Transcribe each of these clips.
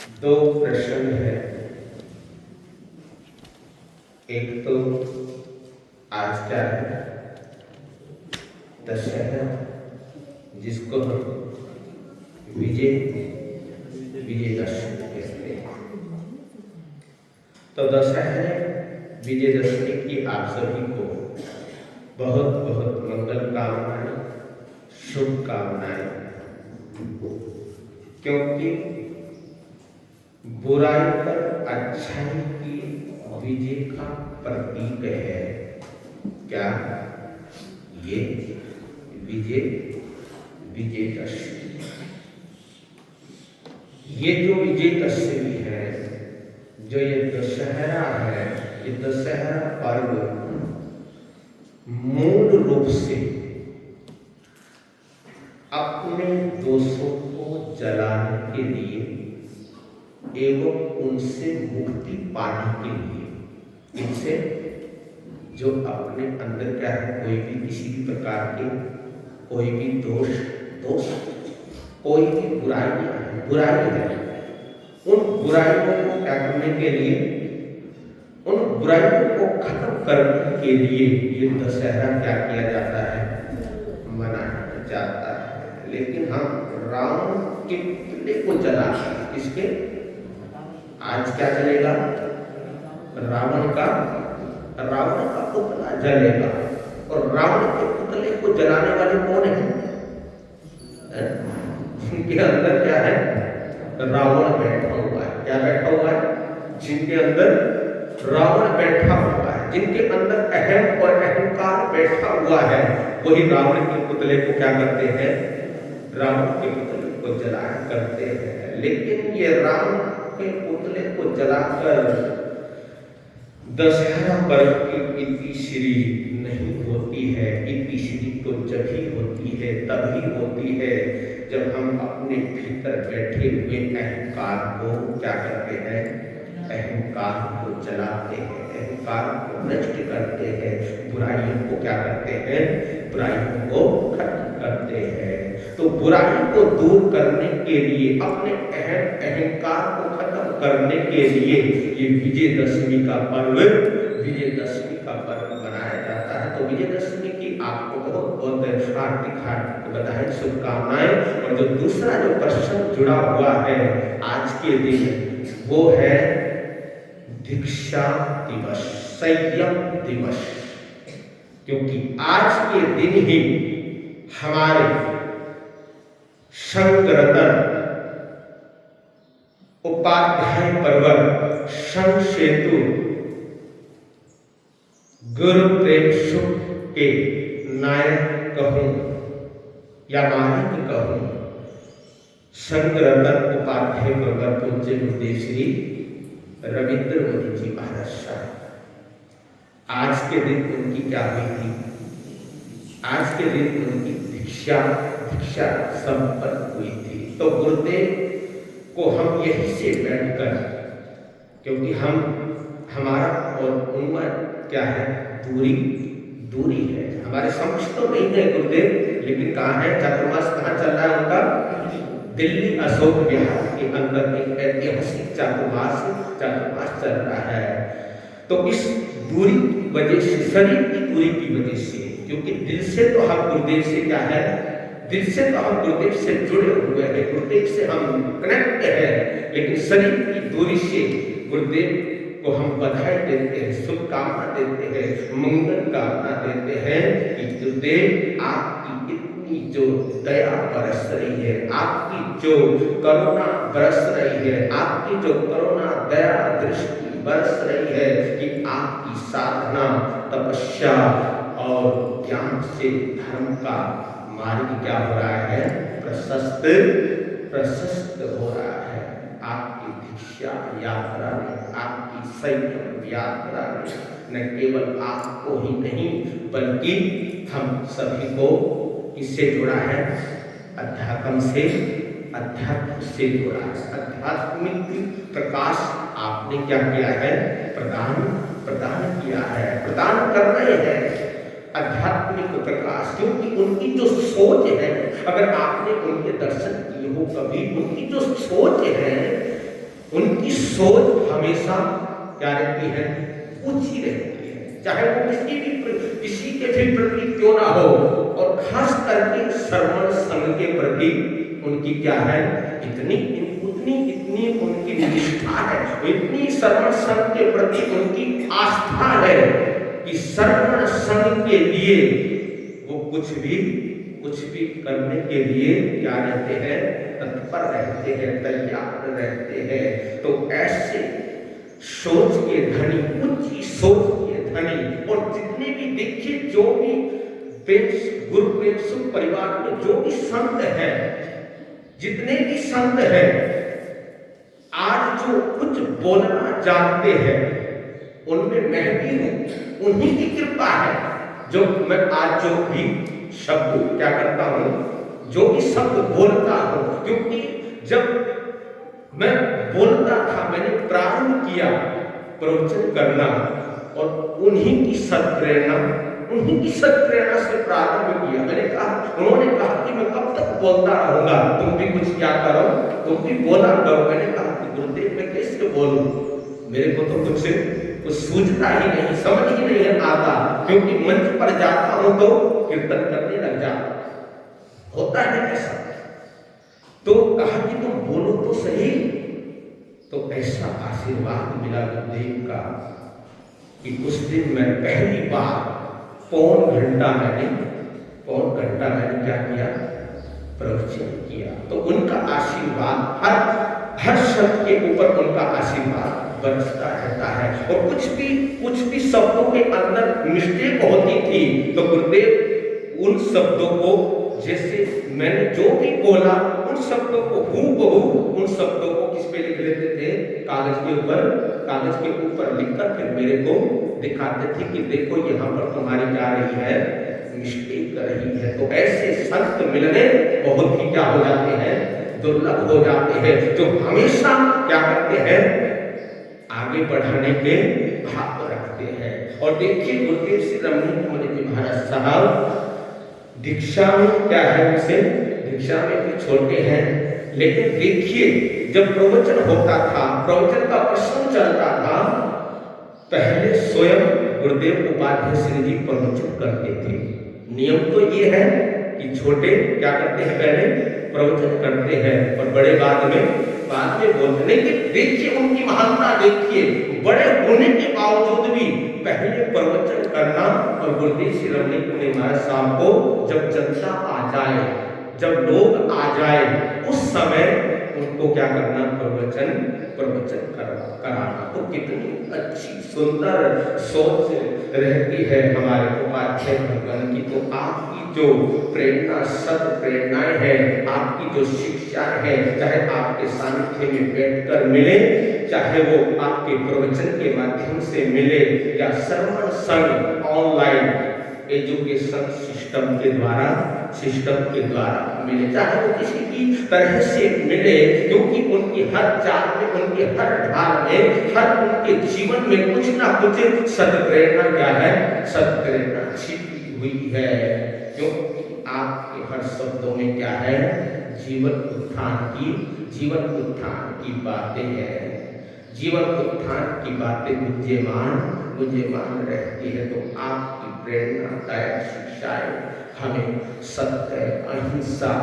दो प्रश्न है। एक तो आज क्या है, दशहरा, जिसको हम विजयदशमी कहते हैं। तो दशहरे विजयदशमी की आप सभी को बहुत बहुत मंगल कामनाएं, शुभकामनाएं, क्योंकि बुराई पर अच्छाई की विजय का प्रतीक है। क्या ये विजयदशमी। ये जो विजयदशमी है, जो ये दशहरा है, ये दशहरा पर्व मूल रूप से अपने दोषों को जलाने के लिए एवं उनसे मुक्ति पाने के लिए, इनसे जो अपने अंदर क्या है, कोई भी किसी भी प्रकार के कोई भी दोष कोई भी बुराई है, उन बुराइयों को क्या करने के लिए, उन बुराइयों को खत्म करने के लिए ये दशहरा क्या किया जाता है, मनाया जाता है। लेकिन हम रावण के पुतले को जला, इसके आज क्या जलेगा, रावण का पुतला जलेगा। और रावण के पुतले को जलाने वाले कौन है? जिनके अंदर क्या है, रावण बैठा हुआ है। क्या बैठा हुआ है? जिनके अंदर रावण बैठा हुआ है, जिनके अंदर अहम और अहंकार बैठा हुआ है, वही रावण के पुतले को क्या करते हैं, रावण के पुतले को जलाया करते हैं। लेकिन ये रावण के पुतले को जलाकर दशहरा पर्व की इतिश्री नहीं होती है। इतिश्री तो जब ही होती है, तभी होती है जब हम अपने भीतर बैठे हुए अहंकार को क्या करते हैं, अहंकार को जलाते हैं, अहंकार को नष्ट करते हैं, बुराइयों को क्या करते हैं, बुराइयों को खत्म करते हैं। तो बुराई को दूर करने के लिए, अपने अहंकार को खत्म करने के लिए ये विजयदशमी का पर्व मनाया जाता है। तो विजयदशमी की आपको बहुत बहुत हार्दिक बधाई, शुभकामनाएं। और जो दूसरा जो प्रश्न जुड़ा हुआ है आज के दिन, वो है दीक्षा दिवस, संयम दिवस। क्योंकि आज के दिन ही हमारे शंकरतन उपाध्याय पर्वत, संघ सेतु, गुरु प्रेम सुख के नायक कहूं या मालिक कहूं, शंकरतन उपाध्याय पर्वत पूज्य गुरुदेव श्री रविंद्र मोदी जी महाराज साहब, आज के दिन उनकी क्या हुई थी, आज के दिन उनकी दीक्षा संपन्न हुई थी। तो गुरुदेव को हम यहीं से बैठकर, क्योंकि हमारा और उम्र क्या है, दूरी है, हमारे समक्ष तो नहीं है गुरुदेव, लेकिन कहाँ है, चातुर्मास कहाँ चल रहा है उनका, दिल्ली अशोक विहार के अंदर एक ऐतिहासिक चातुर्मास चल रहा है। तो इस दूरी की वजह से, शरीर की दूरी की वजह से, क्योंकि दिल से तो हम गुरुदेव से क्या है, दिल से तो हम गुरुदेव से जुड़े हुए हैं, गुरुदेव से हम कनेक्ट हैं, लेकिन शरीर की दूरी से गुरुदेव को हम बधाई देते हैं, शुभकामना देते हैं, मंगल कामना देते हैं कि गुरुदेव आपकी इतनी जो दया बरस रही है, आपकी जो करुणा बरस रही है, आपकी जो करुणा दया दृष्टि बरस रही है, कि आपकी साधना, तपस्या और ज्ञान से धर्म का मार्ग क्या हो रहा है, प्रशस्त हो रहा है। आपकी दीक्षा यात्रा में, आपकी संयम यात्रा में न केवल आपको ही नहीं, बल्कि हम सभी को इससे जुड़ा है, अध्यात्म से जुड़ा है। आध्यात्मिक प्रकाश आपने क्या किया है, प्रदान किया है, प्रदान कर रहे हैं आध्यात्मिक प्रकाश। क्योंकि उनकी जो सोच है, अगर आपने उनके दर्शन किए हो कभी, उनकी जो सोच है उनकी सोच हमेशा क्या रहती है, ऊंची रहती है, चाहे वो किसी के भी प्रति क्यों ना हो। और खास करके श्रवण संघ के प्रति उनकी क्या है, इतनी उनकी निष्ठा है, इतनी श्रवण संघ के प्रति उनकी आस्था है कि श्रवण संघ के लिए वो कुछ भी करने के लिए क्या रहते हैं, तत्पर रहते हैं, तैयार रहते हैं। तो ऐसे सोच के धनी, ऊंची सोच के धनी, और जितने भी देखिए जो भी गुरु प्रेम परिवार में जो भी संत हैं, जितने भी संत हैं, आज जो कुछ बोलना जानते हैं उनमें मैं भी हूं, उन्हीं की कृपा है जो मैं आज जो भी शब्द क्या करता हूं, जो भी शब्द बोलता हूं। क्योंकि जब मैं बोलता था, मैंने प्रारंभ किया प्रवचन करना, और उन्हीं की सत्प्रेरणा से प्रारंभ किया। मैंने कहा, उन्होंने कहा कि मैं कब तक बोलता रहूंगा, तुम भी कुछ क्या करो, तुम भी बोला करो। मैंने कहा कि गुरुदेव मैं कैसे बोलूं, मेरे को तो कुछ सूझता ही नहीं, समझ ही नहीं आता, क्योंकि मंच पर जाता हूं तो कीर्तन करने लग जाता, होता है ऐसा। तो कहा कि तुम बोलो तो सही। तो ऐसा आशीर्वाद मिला गुरुदेव का कि उस दिन मैं पहली बार पौन घंटा मैंने क्या किया, प्रवचन किया। तो उनका आशीर्वाद हर शब्द के ऊपर उनका आशीर्वाद बरसता रहता है। और कुछ भी शब्दों के अंदर मिस्टेक होती थी तो गुरुदेव उन शब्दों को, जैसे मैंने जो भी बोला उन शब्दों को हूबहू उन शब्दों को किस पे लिख लेते थे, कागज के ऊपर लिखकर फिर मेरे को दिखाते थे कि देखो यहाँ पर तुम्हारी क्या रही है, मिस्टेक कर रही है। तो ऐसे संत मिलने बहुत ही क्या हो जाते हैं, दुर्लभ हो जाते हैं, जो हमेशा क्या करते हैं, आगे बढ़ाने के भाव रखते हैं। और देखिए गुरुदेव श्री रमणीय मुनि जी महाराज साहब दीक्षा में क्या है, उनसे दीक्षा में भी छोटे हैं, लेकिन देखिए जब प्रवचन होता था, प्रवचन का प्रश्न चलता था, पहले स्वयं गुरुदेव उपाध्याय श्री जी प्रवचन करते थे। नियम तो ये है कि छोटे क्या करते हैं, पहले प्रवचन करते हैं और बड़े बाद में बोलते। लेकिन देखिए उनकी महानता, देखिए बड़े होने के बावजूद भी पहले प्रवचन करना। और गुरुदेव श्री रमणीय मुनि महाराज साहब को जब जनता आ जाए, जब लोग आ जाए, उस समय उनको क्या करना, प्रवचन कराना। तो कितनी अच्छी सुंदर सोच रहती है हमारे उपाध्याय भगवान की। तो आपकी जो प्रेरणा, सत प्रेरणाएं है, आपकी जो शिक्षा है, चाहे आपके सानिध्य में बैठकर मिले, चाहे वो आपके प्रवचन के माध्यम से मिले, या श्रवण संघ ऑनलाइन एजुकेशन सिस्टम के द्वारा मिले, चाहे वो किसी भी तरह से मिले, क्योंकि उनकी हर चाल में, उनके हर ढाल में, हर उनके जीवन में कुछ ना कुछ सत्प्रेरणा क्या है, सत्प्रेरणा छिपी हुई है। क्योंकि आपके हर शब्दों में क्या है, जीवन उत्थान की बातें हैं, जीवन उत्थान की बातें गुंजयमान रहती है। तो आपकी प्रेरणादायक शिक्षाएं हमें सत्य, अहिंसा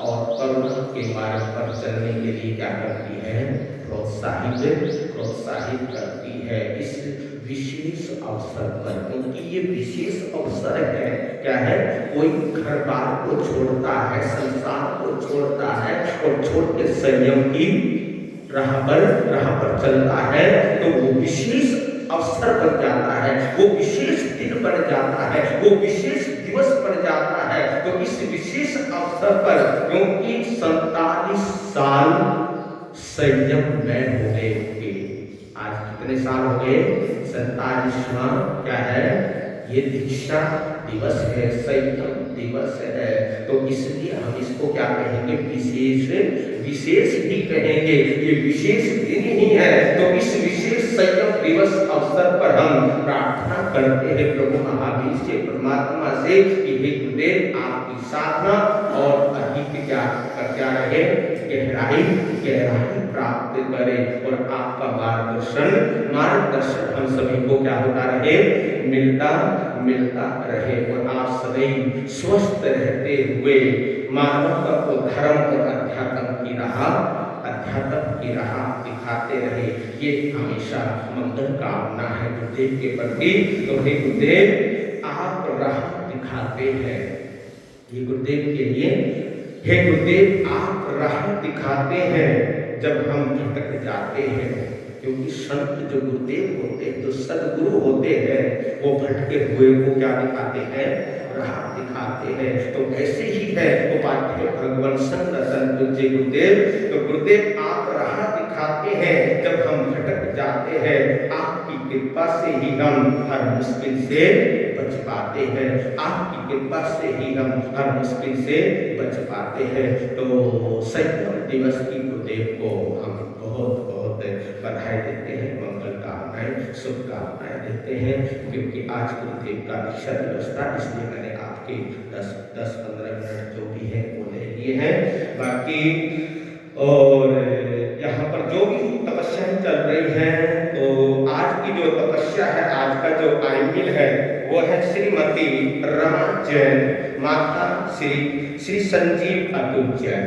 और करुणा के मार्ग पर चलने के लिए क्या करती है, प्रोत्साहित करती है। इस विशेष अवसर पर, क्योंकि ये विशेष अवसर है, क्या है, कोई घर बार को छोड़ता है, संसार को छोड़ता है और छोड़ के संयम की राह पर चलता है, तो वो विशेष अवसर बन जाता है, वो विशेष दिन बन जाता है, वो विशेष दिवस बन जाता है। तो इस विशेष अवसर पर, क्योंकि 47 साल संयम में हो गए, आज कितने साल हो गए, 47वां क्या है, ये दीक्षा दिवस है, संयम दिवस है। तो इसलिए हम इसको क्या कहेंगे, विशेष ही कहेंगे, ये विशेष दिन ही है। तो इस विशेष संयम दिवस अवसर पर हम प्रार्थना करते हैं प्रभु महावीर से, परमात्मा से कि हे गुरुदेव आपकी साधना और अधिक क्या रहे, गहराई प्राप्त करे और आपका मार्गदर्शन हम सभी को क्या होता रहे, मिलता रहे और आप सदैव स्वस्थ रहते हुए मानवता को धर्म और अध्यात्म की राह दिखाते रहे। ये हमेशा मंगल कामना है गुरुदेव के प्रति। तो हे गुरुदेव आप राह दिखाते हैं, ये गुरुदेव के लिए, हे गुरुदेव आप राह दिखाते हैं जब हम भटक जाते हैं, क्योंकि संत जो गुरुदेव होते हैं, जो सदगुरु होते हैं, वो भटके हुए को क्या दिखाते हैं, राह दिखाते हैं। तो ऐसे ही है उपाध्याय भगवान सनातन पूज्य गुरुदेव। तो गुरुदेव आप राह दिखाते हैं जब हम भटक जाते हैं, आपकी कृपा से ही हम हर मुश्किल से बच पाते हैं, आपकी कृपा से ही हम हर मुश्किल से बच पाते हैं। तो संयम दिवस की गुरुदेव को हम बहुत बहुत बधाई देते हैं, मंगल कामनाएं शुभकामनाएं देते हैं, क्योंकि आज गुरुदेव का दीक्षा दिवस था, इसलिए मैंने आपके 10-15 मिनट जो भी है वो ले लिए हैं। बाकी और यहाँ पर जो भी तपस्याएं चल रही हैं, तो आज की जो तपस्या है, आज का जो आईमिल है वो है श्रीमती रमा जैन, माता श्री संजीव अतुल जैन।